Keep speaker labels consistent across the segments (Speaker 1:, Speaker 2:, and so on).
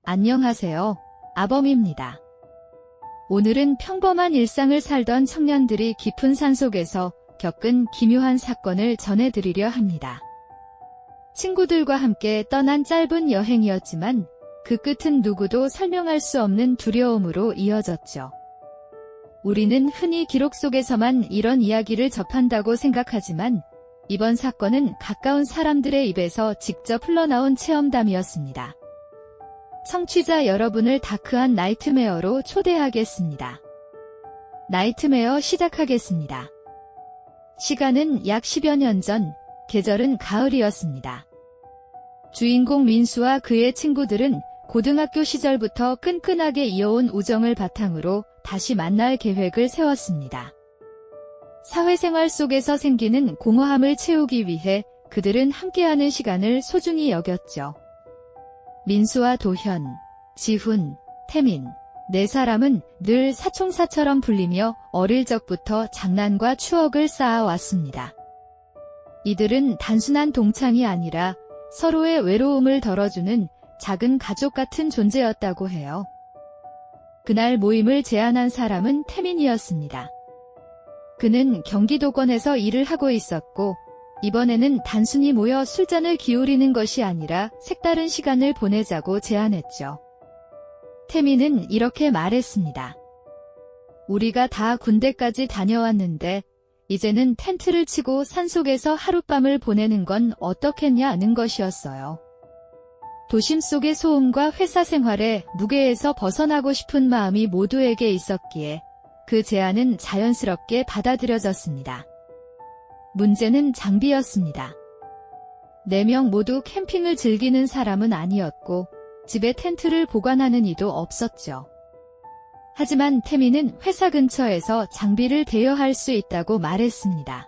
Speaker 1: 안녕하세요. 아범입니다. 오늘은 평범한 일상을 살던 청년들이 깊은 산속에서 겪은 기묘한 사건을 전해드리려 합니다. 친구들과 함께 떠난 짧은 여행이었지만 그 끝은 누구도 설명할 수 없는 두려움으로 이어졌죠. 우리는 흔히 기록 속에서만 이런 이야기를 접한다고 생각하지만 이번 사건은 가까운 사람들의 입에서 직접 흘러나온 체험담이었습니다. 청취자 여러분을 다크한 나이트메어로 초대하겠습니다. 나이트메어 시작하겠습니다. 시간은 약 10여 년 전, 계절은 가을이었습니다. 주인공 민수와 그의 친구들은 고등학교 시절부터 끈끈하게 이어온 우정을 바탕으로 다시 만날 계획을 세웠습니다. 사회생활 속에서 생기는 공허함을 채우기 위해 그들은 함께하는 시간을 소중히 여겼죠. 민수와 도현, 지훈, 태민, 네 사람은 늘 사총사처럼 불리며 어릴 적부터 장난과 추억을 쌓아왔습니다. 이들은 단순한 동창이 아니라 서로의 외로움을 덜어주는 작은 가족 같은 존재였다고 해요. 그날 모임을 제안한 사람은 태민이었습니다. 그는 경기도권에서 일을 하고 있었고 이번에는 단순히 모여 술잔을 기울이는 것이 아니라 색다른 시간을 보내자고 제안했죠. 태민은 이렇게 말했습니다. 우리가 다 군대까지 다녀왔는데 이제는 텐트를 치고 산속에서 하룻밤을 보내는 건 어떻겠냐는 것이었어요. 도심 속의 소음과 회사 생활의 무게에서 벗어나고 싶은 마음이 모두에게 있었기에 그 제안은 자연스럽게 받아들여졌습니다. 문제는 장비였습니다. 4명 모두 캠핑을 즐기는 사람은 아니었고 집에 텐트를 보관하는 이도 없었죠. 하지만 태민은 회사 근처에서 장비를 대여할 수 있다고 말했습니다.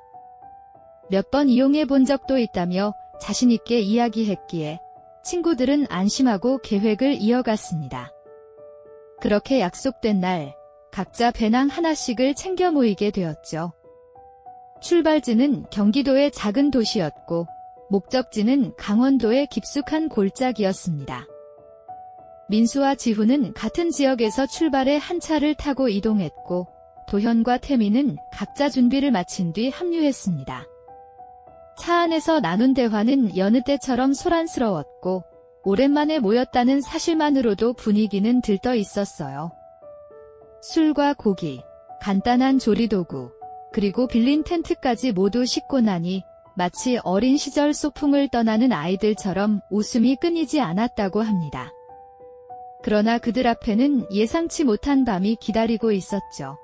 Speaker 1: 몇 번 이용해 본 적도 있다며 자신있게 이야기했기에 친구들은 안심하고 계획을 이어갔습니다. 그렇게 약속된 날, 각자 배낭 하나씩을 챙겨 모이게 되었죠. 출발지는 경기도의 작은 도시였고 목적지는 강원도의 깊숙한 골짜기였습니다. 민수와 지훈은 같은 지역에서 출발해 한 차를 타고 이동했고 도현과 태민은 각자 준비를 마친 뒤 합류했습니다. 차 안에서 나눈 대화는 여느 때처럼 소란스러웠고 오랜만에 모였다는 사실만으로도 분위기는 들떠 있었어요. 술과 고기, 간단한 조리도구, 그리고 빌린 텐트까지 모두 싣고 나니 마치 어린 시절 소풍을 떠나는 아이들처럼 웃음이 끊이지 않았다고 합니다. 그러나 그들 앞에는 예상치 못한 밤이 기다리고 있었죠.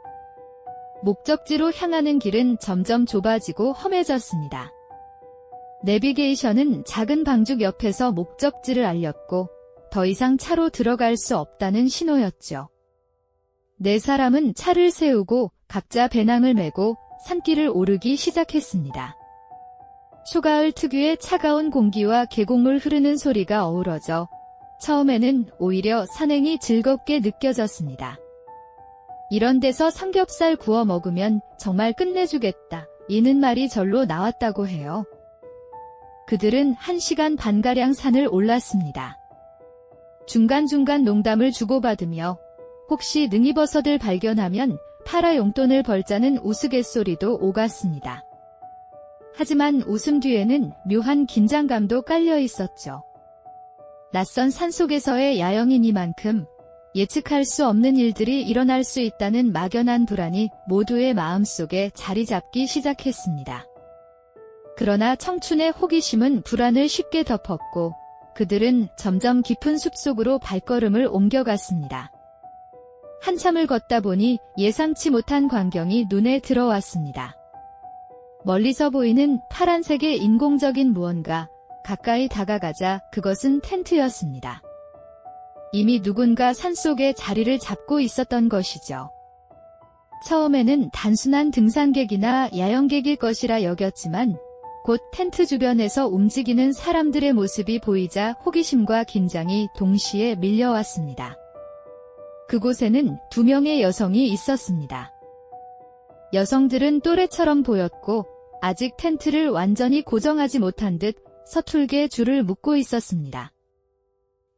Speaker 1: 목적지로 향하는 길은 점점 좁아지고 험해졌습니다. 내비게이션은 작은 방죽 옆에서 목적지를 알렸고 더 이상 차로 들어갈 수 없다는 신호였죠. 네 사람은 차를 세우고 각자 배낭을 메고 산길을 오르기 시작했습니다. 초가을 특유의 차가운 공기와 계곡물 흐르는 소리가 어우러져 처음에는 오히려 산행이 즐겁게 느껴졌습니다. 이런 데서 삼겹살 구워 먹으면 정말 끝내주겠다, 이는 말이 절로 나왔다고 해요. 그들은 1시간 반가량 산을 올랐습니다. 중간중간 농담을 주고받으며 혹시 능이버섯을 발견하면 팔아 용돈을 벌자는 우스갯소리도 오갔습니다. 하지만 웃음 뒤에는 묘한 긴장감도 깔려 있었죠. 낯선 산속에서의 야영이니만큼 예측할 수 없는 일들이 일어날 수 있다는 막연한 불안이 모두의 마음속에 자리 잡기 시작했습니다. 그러나 청춘의 호기심은 불안을 쉽게 덮었고 그들은 점점 깊은 숲속으로 발걸음을 옮겨갔습니다. 한참을 걷다 보니 예상치 못한 광경이 눈에 들어왔습니다. 멀리서 보이는 파란색의 인공적인 무언가, 가까이 다가가자 그것은 텐트였습니다. 이미 누군가 산속에 자리를 잡고 있었던 것이죠. 처음에는 단순한 등산객이나 야영객일 것이라 여겼지만 곧 텐트 주변에서 움직이는 사람들의 모습이 보이자 호기심과 긴장이 동시에 밀려왔습니다. 그곳에는 2명의 여성이 있었습니다. 여성들은 또래처럼 보였고 아직 텐트를 완전히 고정하지 못한 듯 서툴게 줄을 묶고 있었습니다.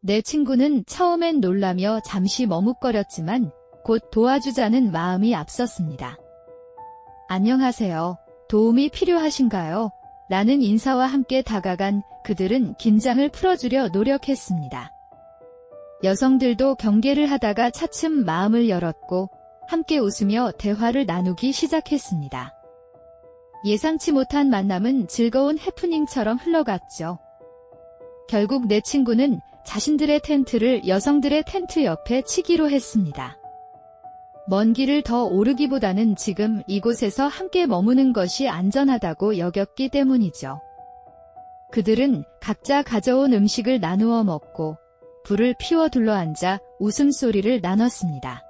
Speaker 1: 내 친구는 처음엔 놀라며 잠시 머뭇거렸지만 곧 도와주자는 마음이 앞섰습니다. 안녕하세요. 도움이 필요하신가요? 라는 인사와 함께 다가간 그들은 긴장을 풀어주려 노력했습니다. 여성들도 경계를 하다가 차츰 마음을 열었고 함께 웃으며 대화를 나누기 시작했습니다. 예상치 못한 만남은 즐거운 해프닝처럼 흘러갔죠. 결국 내 친구는 자신들의 텐트를 여성들의 텐트 옆에 치기로 했습니다. 먼 길을 더 오르기보다는 지금 이곳에서 함께 머무는 것이 안전하다고 여겼기 때문이죠. 그들은 각자 가져온 음식을 나누어 먹고 불을 피워 둘러앉아 웃음소리를 나눴습니다.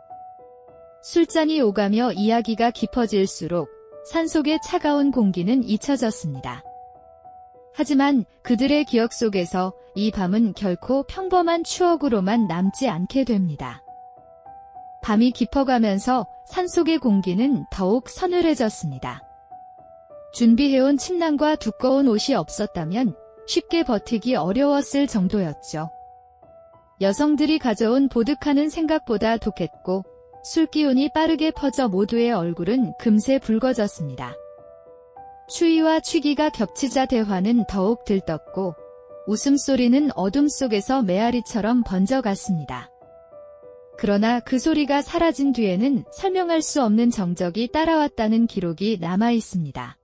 Speaker 1: 술잔이 오가며 이야기가 깊어질수록 산속의 차가운 공기는 잊혀졌습니다. 하지만 그들의 기억 속에서 이 밤은 결코 평범한 추억으로만 남지 않게 됩니다. 밤이 깊어가면서 산속의 공기는 더욱 서늘해졌습니다. 준비해온 침낭과 두꺼운 옷이 없었다면 쉽게 버티기 어려웠을 정도였죠. 여성들이 가져온 보드카는 생각보다 독했고 술기운이 빠르게 퍼져 모두의 얼굴은 금세 붉어졌습니다. 추위와 취기가 겹치자 대화는 더욱 들떴고 웃음소리는 어둠 속에서 메아리처럼 번져갔습니다. 그러나 그 소리가 사라진 뒤에는 설명할 수 없는 정적이 따라왔다는 기록이 남아있습니다.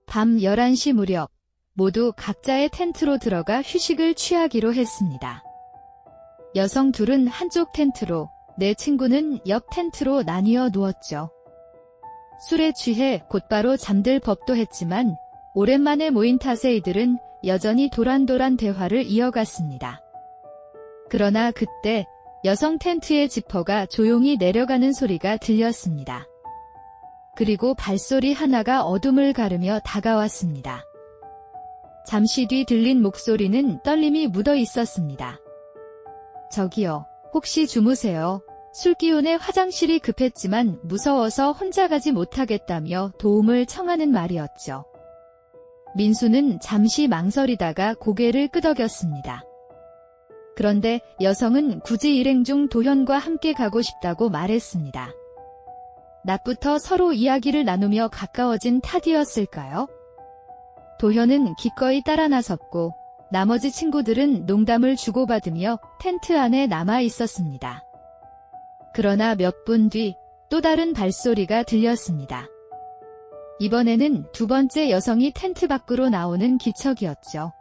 Speaker 1: 밤 11시 무렵 모두 각자의 텐트로 들어가 휴식을 취하기로 했습니다. 여성 둘은 한쪽 텐트로, 내 친구는 옆 텐트로 나뉘어 누웠죠. 술에 취해 곧바로 잠들 법도 했지만 오랜만에 모인 탓에 이들은 여전히 도란도란 대화를 이어갔습니다. 그러나 그때 여성 텐트의 지퍼가 조용히 내려가는 소리가 들렸습니다. 그리고 발소리 하나가 어둠을 가르며 다가왔습니다. 잠시 뒤 들린 목소리는 떨림이 묻어 있었습니다. 저기요, 혹시 주무세요? 술기운에 화장실이 급했지만 무서워서 혼자 가지 못하겠다며 도움을 청하는 말이었죠. 민수는 잠시 망설이다가 고개를 끄덕였습니다. 그런데 여성은 굳이 일행 중 도현과 함께 가고 싶다고 말했습니다. 낮부터 서로 이야기를 나누며 가까워진 탓이었을까요? 도현은 기꺼이 따라 나섰고 나머지 친구들은 농담을 주고받으며 텐트 안에 남아 있었습니다. 그러나 몇 분 뒤 또 다른 발소리가 들렸습니다. 이번에는 두 번째 여성이 텐트 밖으로 나오는 기척이었죠.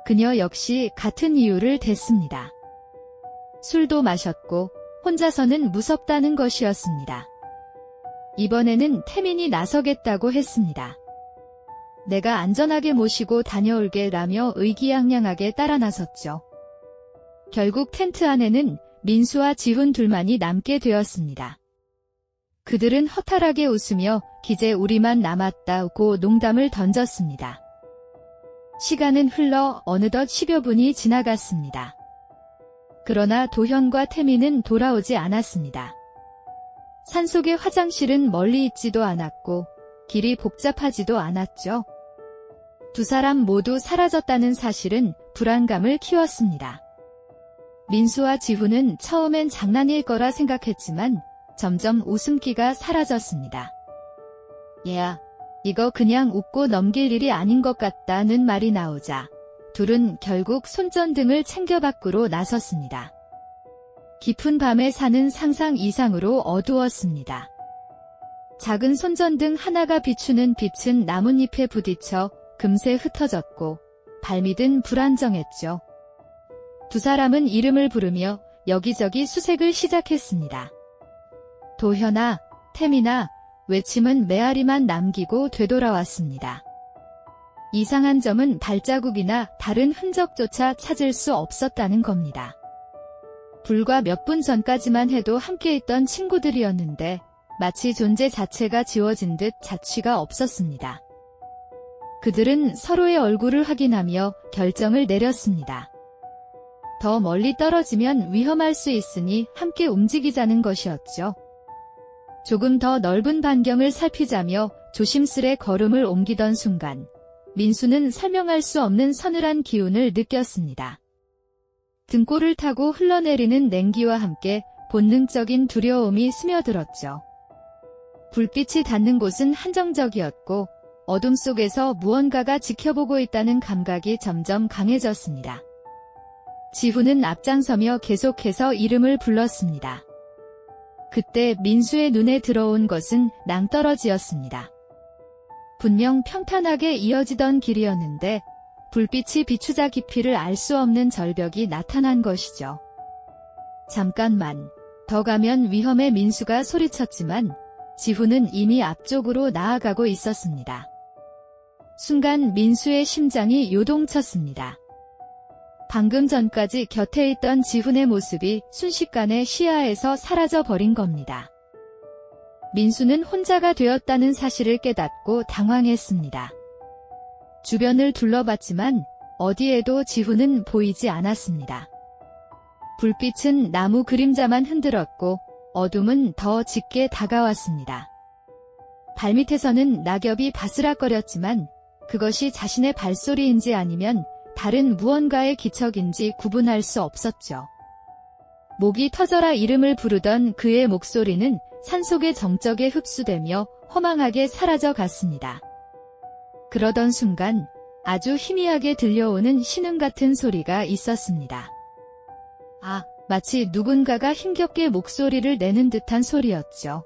Speaker 1: 그녀 역시 같은 이유를 댔습니다. 술도 마셨고 혼자서는 무섭다는 것이었습니다. 이번에는 태민이 나서겠다고 했습니다. 내가 안전하게 모시고 다녀올게 라며 의기양양하게 따라 나섰죠. 결국 텐트 안에는 민수와 지훈 둘만이 남게 되었습니다. 그들은 허탈하게 웃으며 기재 우리만 남았다고 농담을 던졌습니다. 시간은 흘러 어느덧 10여 분이 지나갔습니다. 그러나 도현과 태민은 돌아오지 않았습니다. 산속의 화장실은 멀리 있지도 않았고 길이 복잡하지도 않았죠. 두 사람 모두 사라졌다는 사실은 불안감을 키웠습니다. 민수와 지훈은 처음엔 장난일 거라 생각했지만 점점 웃음기가 사라졌습니다. 얘야, 이거 그냥 웃고 넘길 일이 아닌 것 같다는 말이 나오자 둘은 결국 손전등을 챙겨 밖으로 나섰습니다. 깊은 밤에 사는 상상 이상으로 어두웠습니다. 작은 손전등 하나가 비추는 빛은 나뭇잎에 부딪혀 금세 흩어졌고 발밑은 불안정했죠. 두 사람은 이름을 부르며 여기저기 수색을 시작했습니다. 도현아, 태민아, 외침은 메아리만 남기고 되돌아왔습니다. 이상한 점은 발자국이나 다른 흔적조차 찾을 수 없었다는 겁니다. 불과 몇 분 전까지만 해도 함께 있던 친구들이었는데 마치 존재 자체가 지워진 듯 자취가 없었습니다. 그들은 서로의 얼굴을 확인하며 결정을 내렸습니다. 더 멀리 떨어지면 위험할 수 있으니 함께 움직이자는 것이었죠. 조금 더 넓은 반경을 살피자며 조심스레 걸음을 옮기던 순간 민수는 설명할 수 없는 서늘한 기운을 느꼈습니다. 등골을 타고 흘러내리는 냉기와 함께 본능적인 두려움이 스며들었죠. 불빛이 닿는 곳은 한정적이었고 어둠 속에서 무언가가 지켜보고 있다는 감각이 점점 강해졌습니다. 지훈은 앞장서며 계속해서 이름을 불렀습니다. 그때 민수의 눈에 들어온 것은 낭떠러지였습니다. 분명 평탄하게 이어지던 길이었는데 불빛이 비추자 깊이를 알 수 없는 절벽이 나타난 것이죠. 잠깐만, 더 가면 위험해. 민수가 소리쳤지만 지훈은 이미 앞쪽으로 나아가고 있었습니다. 순간 민수의 심장이 요동쳤습니다. 방금 전까지 곁에 있던 지훈의 모습이 순식간에 시야에서 사라져 버린 겁니다. 민수는 혼자가 되었다는 사실을 깨닫고 당황했습니다. 주변을 둘러봤지만 어디에도 지훈은 보이지 않았습니다. 불빛은 나무 그림자만 흔들었고 어둠은 더 짙게 다가왔습니다. 발밑에서는 낙엽이 바스락거렸지만 그것이 자신의 발소리인지 아니면 다른 무언가의 기척인지 구분할 수 없었죠. 목이 터져라 이름을 부르던 그의 목소리는 산속의 정적에 흡수되며 허망하게 사라져 갔습니다. 그러던 순간 아주 희미하게 들려오는 신음 같은 소리가 있었습니다. 마치 누군가가 힘겹게 목소리를 내는 듯한 소리였죠.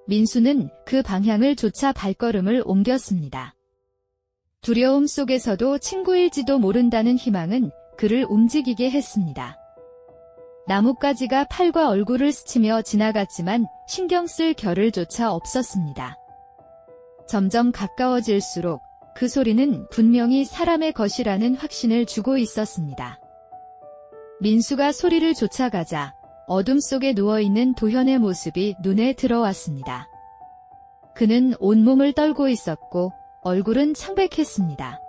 Speaker 1: 민수는 그 방향을 쫓아 발걸음을 옮겼습니다. 두려움 속에서도 친구일지도 모른다는 희망은 그를 움직이게 했습니다. 나뭇가지가 팔과 얼굴을 스치며 지나갔지만 신경 쓸 겨를 조차 없었습니다. 점점 가까워질수록 그 소리는 분명히 사람의 것이라는 확신을 주고 있었습니다. 민수가 소리를 쫓아가자 어둠 속에 누워있는 도현의 모습이 눈에 들어왔습니다. 그는 온몸을 떨고 있었고 얼굴은 창백했습니다.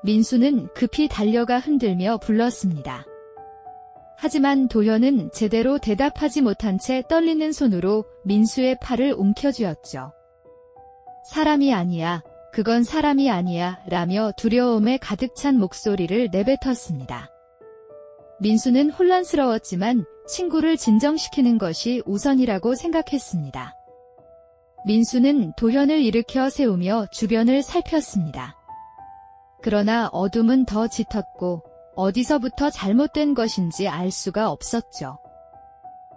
Speaker 1: 민수는 급히 달려가 흔들며 불렀습니다. 하지만 도현은 제대로 대답하지 못한 채 떨리는 손으로 민수의 팔을 움켜쥐었죠. 사람이 아니야, 그건 사람이 아니야 라며 두려움에 가득 찬 목소리를 내뱉었습니다. 민수는 혼란스러웠지만 친구를 진정시키는 것이 우선이라고 생각했습니다. 민수는 도현을 일으켜 세우며 주변을 살폈습니다. 그러나 어둠은 더 짙었고 어디서부터 잘못된 것인지 알 수가 없었죠.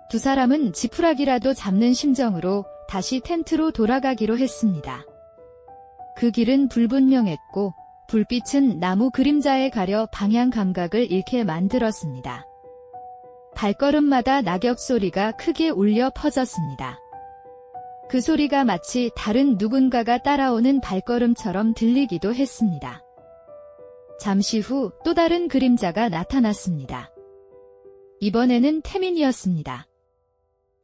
Speaker 1: 두 사람은 지푸라기라도 잡는 심정으로 다시 텐트로 돌아가기로 했습니다. 그 길은 불분명했고 불빛은 나무 그림자에 가려 방향 감각을 잃게 만들었습니다. 발걸음마다 낙엽 소리가 크게 울려 퍼졌습니다. 그 소리가 마치 다른 누군가가 따라오는 발걸음처럼 들리기도 했습니다. 잠시 후 또 다른 그림자가 나타났습니다. 이번에는 태민이었습니다.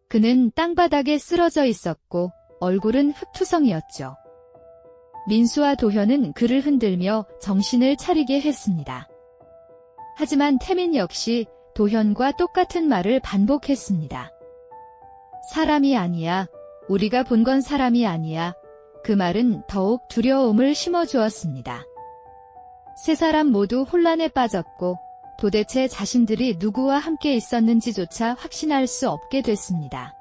Speaker 1: 그는 땅바닥에 쓰러져 있었고 얼굴은 흙투성이었죠. 민수와 도현은 그를 흔들며 정신을 차리게 했습니다. 하지만 태민 역시 도현과 똑같은 말을 반복했습니다. 사람이 아니야. 우리가 본 건 사람이 아니야. 그 말은 더욱 두려움을 심어주었습니다. 세 사람 모두 혼란에 빠졌고 도대체 자신들이 누구와 함께 있었는지조차 확신할 수 없게 됐습니다.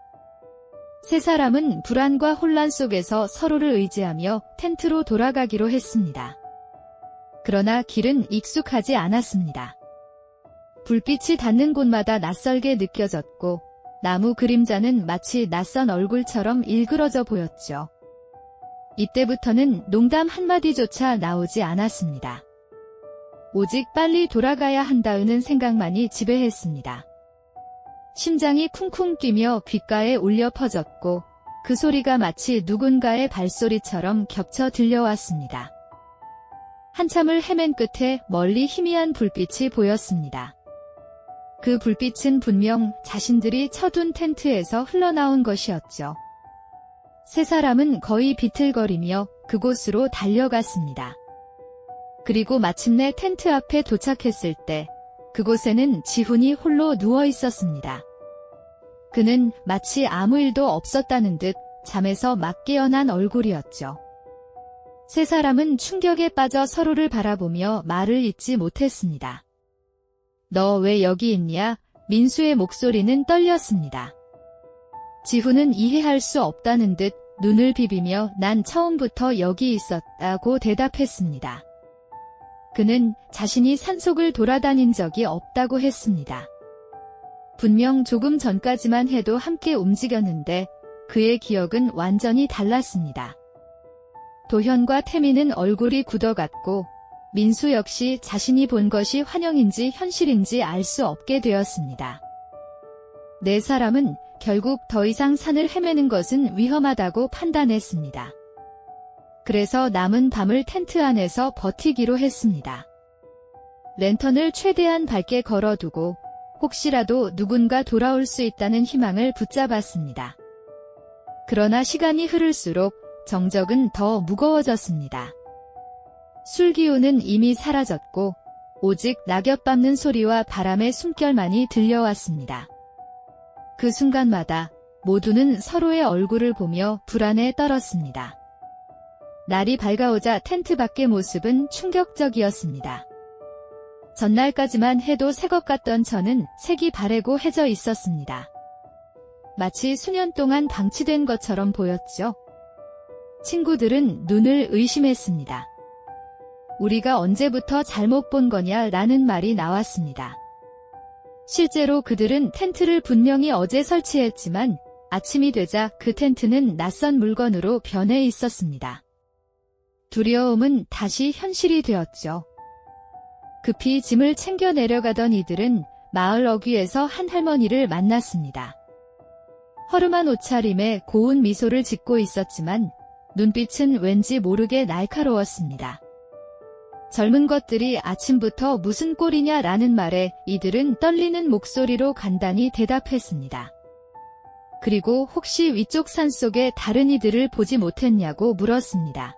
Speaker 1: 세 사람은 불안과 혼란 속에서 서로를 의지하며 텐트로 돌아가기로 했습니다. 그러나 길은 익숙하지 않았습니다. 불빛이 닿는 곳마다 낯설게 느껴졌고 나무 그림자는 마치 낯선 얼굴처럼 일그러져 보였죠. 이때부터는 농담 한마디조차 나오지 않았습니다. 오직 빨리 돌아가야 한다는 생각만이 지배했습니다. 심장이 쿵쿵 뛰며 귓가에 울려 퍼졌고 그 소리가 마치 누군가의 발소리처럼 겹쳐 들려왔습니다. 한참을 헤맨 끝에 멀리 희미한 불빛이 보였습니다. 그 불빛은 분명 자신들이 쳐둔 텐트에서 흘러나온 것이었죠. 세 사람은 거의 비틀거리며 그곳으로 달려갔습니다. 그리고 마침내 텐트 앞에 도착했을 때 그곳에는 지훈이 홀로 누워 있었습니다. 그는 마치 아무 일도 없었다는 듯 잠에서 막 깨어난 얼굴이었죠. 세 사람은 충격에 빠져 서로를 바라보며 말을 잇지 못했습니다. 너 왜 여기 있냐? 민수의 목소리는 떨렸습니다. 지훈은 이해할 수 없다는 듯 눈을 비비며 난 처음부터 여기 있었다고 대답했습니다. 그는 자신이 산속을 돌아다닌 적이 없다고 했습니다. 분명 조금 전까지만 해도 함께 움직였는데 그의 기억은 완전히 달랐습니다. 도현과 태민은 얼굴이 굳어갔고 민수 역시 자신이 본 것이 환영인지 현실인지 알 수 없게 되었습니다. 네 사람은 결국 더 이상 산을 헤매는 것은 위험하다고 판단했습니다. 그래서 남은 밤을 텐트 안에서 버티기로 했습니다. 랜턴을 최대한 밝게 걸어두고 혹시라도 누군가 돌아올 수 있다는 희망을 붙잡았습니다. 그러나 시간이 흐를수록 정적은 더 무거워졌습니다. 술 기운은 이미 사라졌고 오직 낙엽 밟는 소리와 바람의 숨결만이 들려왔습니다. 그 순간마다 모두는 서로의 얼굴을 보며 불안에 떨었습니다. 날이 밝아오자 텐트 밖의 모습은 충격적이었습니다. 전날까지만 해도 새 것 같던 천은 색이 바래고 해져 있었습니다. 마치 수년 동안 방치된 것처럼 보였죠. 친구들은 눈을 의심했습니다. 우리가 언제부터 잘못 본 거냐라는 말이 나왔습니다. 실제로 그들은 텐트를 분명히 어제 설치했지만 아침이 되자 그 텐트는 낯선 물건으로 변해 있었습니다. 두려움은 다시 현실이 되었죠. 급히 짐을 챙겨 내려가던 이들은 마을 어귀에서 한 할머니를 만났습니다. 허름한 옷차림에 고운 미소를 짓고 있었지만 눈빛은 왠지 모르게 날카로웠습니다. 젊은 것들이 아침부터 무슨 꼴이냐라는 말에 이들은 떨리는 목소리로 간단히 대답했습니다. 그리고 혹시 위쪽 산속에 다른 이들을 보지 못했냐고 물었습니다.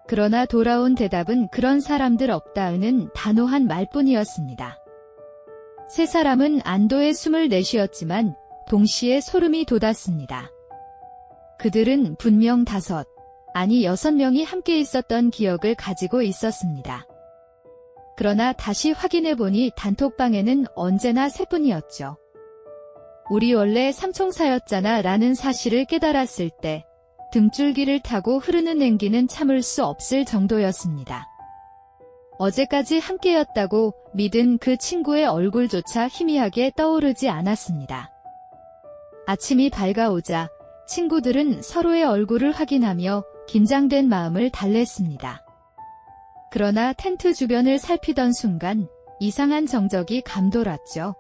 Speaker 1: 그러나 돌아온 대답은 그런 사람들 없다는 단호한 말뿐이었습니다. 세 사람은 안도의 숨을 내쉬었지만 동시에 소름이 돋았습니다. 그들은 분명 5, 아니 6명이 함께 있었던 기억을 가지고 있었습니다. 그러나 다시 확인해보니 단톡방에는 언제나 셋뿐이었죠. 우리 원래 삼총사였잖아 라는 사실을 깨달았을 때 등줄기를 타고 흐르는 냉기는 참을 수 없을 정도였습니다. 어제까지 함께였다고 믿은 그 친구의 얼굴조차 희미하게 떠오르지 않았습니다. 아침이 밝아오자 친구들은 서로의 얼굴을 확인하며 긴장된 마음을 달랬습니다. 그러나 텐트 주변을 살피던 순간 이상한 정적이 감돌았죠.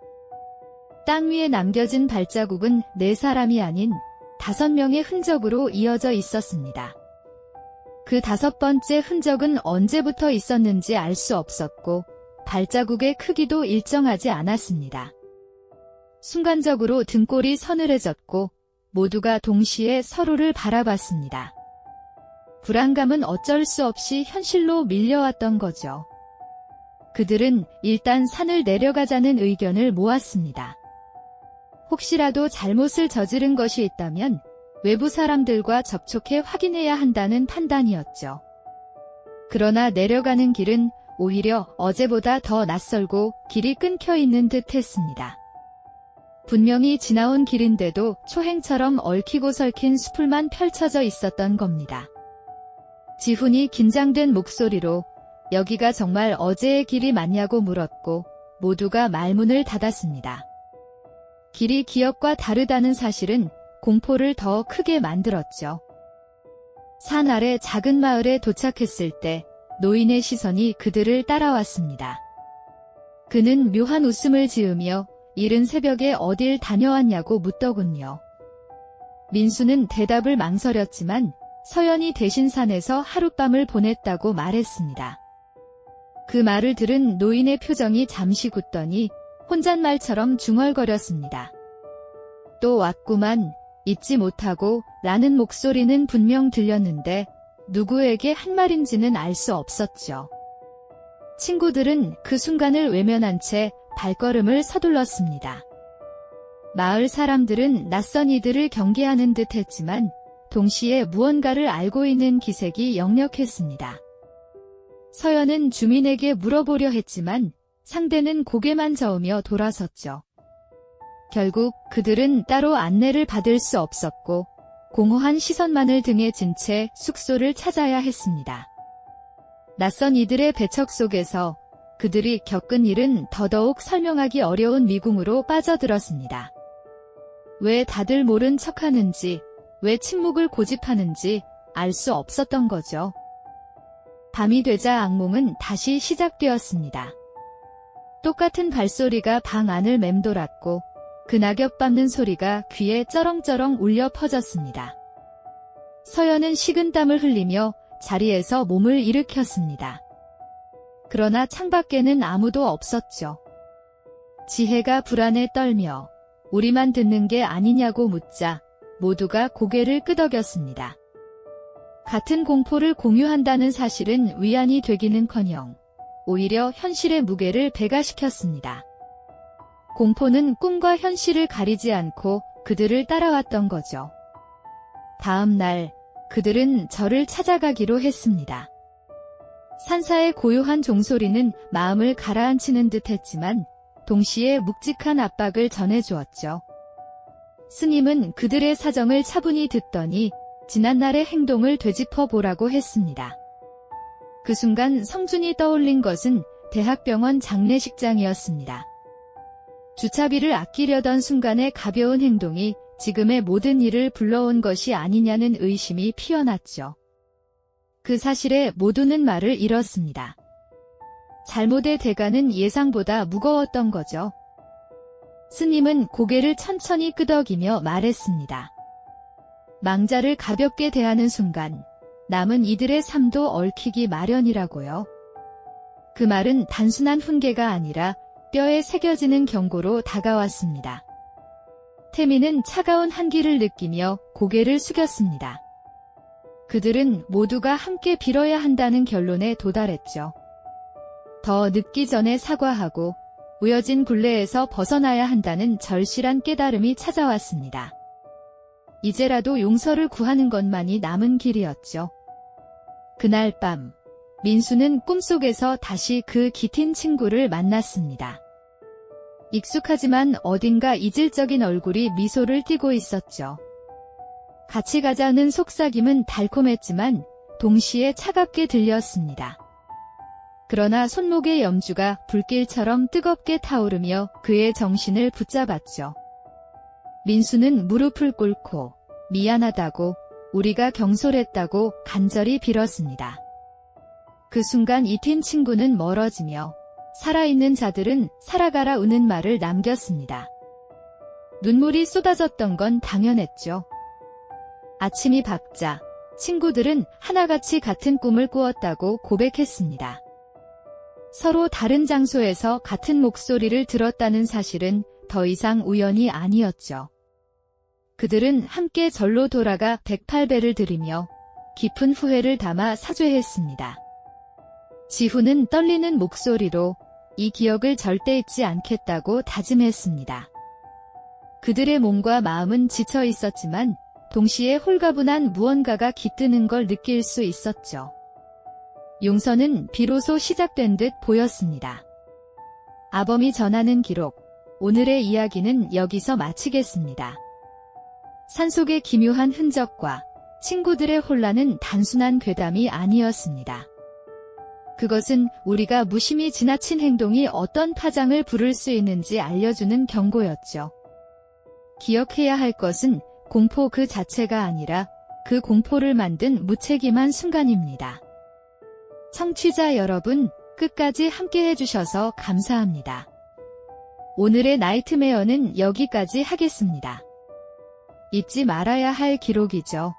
Speaker 1: 땅 위에 남겨진 발자국은 4사람이 아닌 5명의 흔적으로 이어져 있었습니다. 그 5번째 흔적은 언제부터 있었는지 알 수 없었고 발자국의 크기도 일정하지 않았습니다. 순간적으로 등골이 서늘해졌고 모두가 동시에 서로를 바라봤습니다. 불안감은 어쩔 수 없이 현실로 밀려왔던 거죠. 그들은 일단 산을 내려가자는 의견을 모았습니다. 혹시라도 잘못을 저지른 것이 있다면 외부 사람들과 접촉해 확인해야 한다는 판단이었죠. 그러나 내려가는 길은 오히려 어제보다 더 낯설고 길이 끊겨 있는 듯 했습니다. 분명히 지나온 길인데도 초행처럼 얽히고 설킨 수풀만 펼쳐져 있었던 겁니다. 지훈이 긴장된 목소리로 여기가 정말 어제의 길이 맞냐고 물었고 모두가 말문을 닫았습니다. 길이 기억과 다르다는 사실은 공포를 더 크게 만들었죠. 산 아래 작은 마을에 도착했을 때 노인의 시선이 그들을 따라왔습니다. 그는 묘한 웃음을 지으며 이른 새벽에 어딜 다녀왔냐고 묻더군요. 민수는 대답을 망설였지만 서연이 대신 산에서 하룻밤을 보냈다고 말했습니다. 그 말을 들은 노인의 표정이 잠시 굳더니 혼잣말처럼 중얼거렸습니다. 또 왔구만, 잊지 못하고 라는 목소리는 분명 들렸는데 누구에게 한 말인지는 알 수 없었죠. 친구들은 그 순간을 외면한 채 발걸음을 서둘렀습니다. 마을 사람들은 낯선 이들을 경계하는 듯 했지만 동시에 무언가를 알고 있는 기색이 역력했습니다. 서연은 주민에게 물어보려 했지만 상대는 고개만 저으며 돌아섰죠. 결국 그들은 따로 안내를 받을 수 없었고 공허한 시선만을 등에 진 채 숙소를 찾아야 했습니다. 낯선 이들의 배척 속에서 그들이 겪은 일은 더더욱 설명하기 어려운 미궁으로 빠져들었습니다. 왜 다들 모른 척하는지, 왜 침묵을 고집하는지 알 수 없었던 거죠. 밤이 되자 악몽은 다시 시작되었습니다. 똑같은 발소리가 방 안을 맴돌았고 그 낙엽 밟는 소리가 귀에 쩌렁쩌렁 울려 퍼졌습니다. 서연은 식은땀을 흘리며 자리에서 몸을 일으켰습니다. 그러나 창밖에는 아무도 없었죠. 지혜가 불안에 떨며 우리만 듣는 게 아니냐고 묻자 모두가 고개를 끄덕였습니다. 같은 공포를 공유한다는 사실은 위안이 되기는커녕 오히려 현실의 무게를 배가시켰습니다. 공포는 꿈과 현실을 가리지 않고 그들을 따라왔던 거죠. 다음 날 그들은 절을 찾아가기로 했습니다. 산사의 고요한 종소리는 마음을 가라앉히는 듯 했지만 동시에 묵직한 압박을 전해주었죠. 스님은 그들의 사정을 차분히 듣더니 지난날의 행동을 되짚어 보라고 했습니다. 그 순간 성준이 떠올린 것은 대학병원 장례식장이었습니다. 주차비를 아끼려던 순간의 가벼운 행동이 지금의 모든 일을 불러온 것이 아니냐는 의심이 피어났죠. 그 사실에 모두는 말을 잃었습니다. 잘못의 대가는 예상보다 무거웠던 거죠. 스님은 고개를 천천히 끄덕이며 말했습니다. 망자를 가볍게 대하는 순간 남은 이들의 삶도 얽히기 마련이라고요. 그 말은 단순한 훈계가 아니라 뼈에 새겨지는 경고로 다가왔습니다. 태민은 차가운 한기를 느끼며 고개를 숙였습니다. 그들은 모두가 함께 빌어야 한다는 결론에 도달했죠. 더 늦기 전에 사과하고 우여진 굴레에서 벗어나야 한다는 절실한 깨달음이 찾아왔습니다. 이제라도 용서를 구하는 것만이 남은 길이었죠. 그날 밤 민수는 꿈속에서 다시 그 기틴 친구를 만났습니다. 익숙하지만 어딘가 이질적인 얼굴이 미소를 띠고 있었죠. 같이 가자는 속삭임은 달콤했지만 동시에 차갑게 들렸습니다. 그러나 손목의 염주가 불길처럼 뜨겁게 타오르며 그의 정신을 붙잡았죠. 민수는 무릎을 꿇고 미안하다고, 우리가 경솔했다고 간절히 빌었습니다. 그 순간 이틴 친구는 멀어지며 살아있는 자들은 살아가라 우는 말을 남겼습니다. 눈물이 쏟아졌던 건 당연했죠. 아침이 밝자 친구들은 하나같이 같은 꿈을 꾸었다고 고백했습니다. 서로 다른 장소에서 같은 목소리를 들었다는 사실은 더 이상 우연이 아니었죠. 그들은 함께 절로 돌아가 108배를 드리며 깊은 후회를 담아 사죄했습니다. 지훈은 떨리는 목소리로 이 기억을 절대 잊지 않겠다고 다짐했습니다. 그들의 몸과 마음은 지쳐 있었지만 동시에 홀가분한 무언가가 깃드는 걸 느낄 수 있었죠. 용서는 비로소 시작된 듯 보였습니다. 아범이 전하는 기록, 오늘의 이야기는 여기서 마치겠습니다. 산속의 기묘한 흔적과 친구들의 혼란은 단순한 괴담이 아니었습니다. 그것은 우리가 무심히 지나친 행동이 어떤 파장을 부를 수 있는지 알려주는 경고였죠. 기억해야 할 것은 공포 그 자체가 아니라 그 공포를 만든 무책임한 순간입니다. 청취자 여러분, 끝까지 함께 해주셔서 감사합니다. 오늘의 나이트메어는 여기까지 하겠습니다. 잊지 말아야 할 기록이죠.